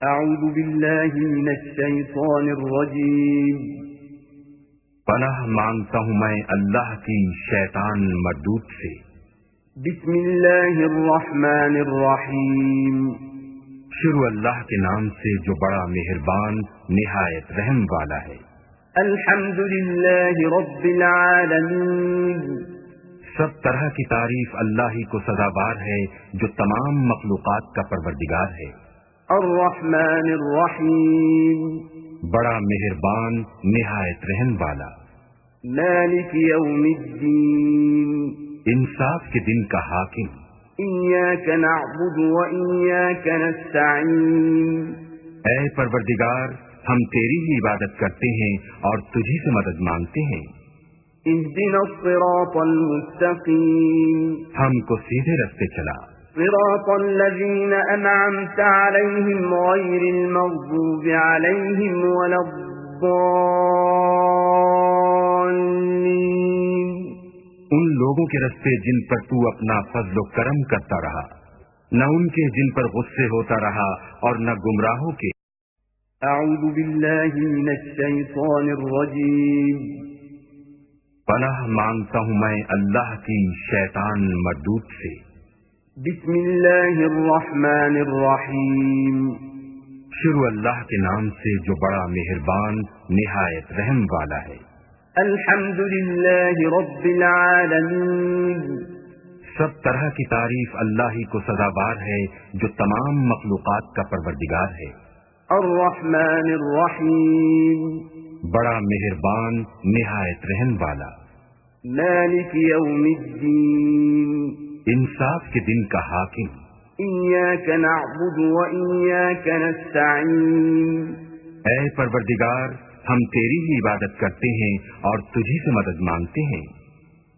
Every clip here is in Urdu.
اعوذ باللہ من الشیطان الرجیم پناہ مانگتا ہوں میں اللہ کی شیطان مردود سے۔ بسم اللہ الرحمن الرحیم شروع اللہ کے نام سے جو بڑا مہربان نہایت رحم والا ہے۔ الحمد للہ رب العالمین سب طرح کی تعریف اللہ ہی کو سزاوار ہے جو تمام مخلوقات کا پروردگار ہے۔ الرحمن الرحیم بڑا مہربان نہایت رحم والا۔ مالک یوم الدین انصاف کے دن کا حاکم۔ ایاک نعبد و ایاک نستعین اے پروردگار ہم تیری ہی عبادت کرتے ہیں اور تجھی سے مدد مانگتے ہیں۔ اہدنا الصراط المستقیم ہم کو سیدھے رستے چلا۔ صراط الذین انعمت علیہم غیر المغضوب علیہم ولا الضالین ان لوگوں کے رستے جن پر تو اپنا فضل و کرم کرتا رہا، نہ ان کے جن پر غصے ہوتا رہا اور نہ گمراہوں کے۔ اعوذ باللہ من الشیطان الرجیم پناہ مانگتا ہوں میں اللہ کی شیطان مردود سے۔ بسم اللہ الرحمن الرحیم شروع اللہ کے نام سے جو بڑا مہربان نہایت رحم والا ہے۔ الحمد للہ رب العالمین سب طرح کی تعریف اللہ ہی کو سزاوار ہے جو تمام مخلوقات کا پروردگار ہے۔ الرحمن الرحیم بڑا مہربان نہایت رحم والا۔ مالک یوم الدین انصاف کے دن کا حاکم۔ ایاک نعبد و ایاک نستعین اے پروردگار ہم تیری ہی عبادت کرتے ہیں اور تجھی سے مدد مانگتے ہیں۔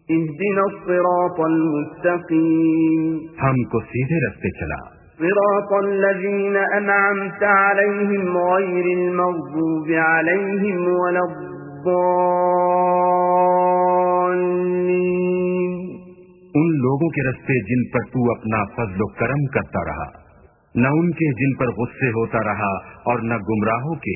اہدنا الصراط المستقیم ہم کو سیدھے رستے چلا۔ صراط الذین انعمت علیہم غیر المغضوب علیہم ولا الضالین ان لوگوں کے رستے جن پر تو اپنا فضل و کرم کرتا رہا، نہ ان کے جن پر غصے ہوتا رہا اور نہ گمراہوں کے۔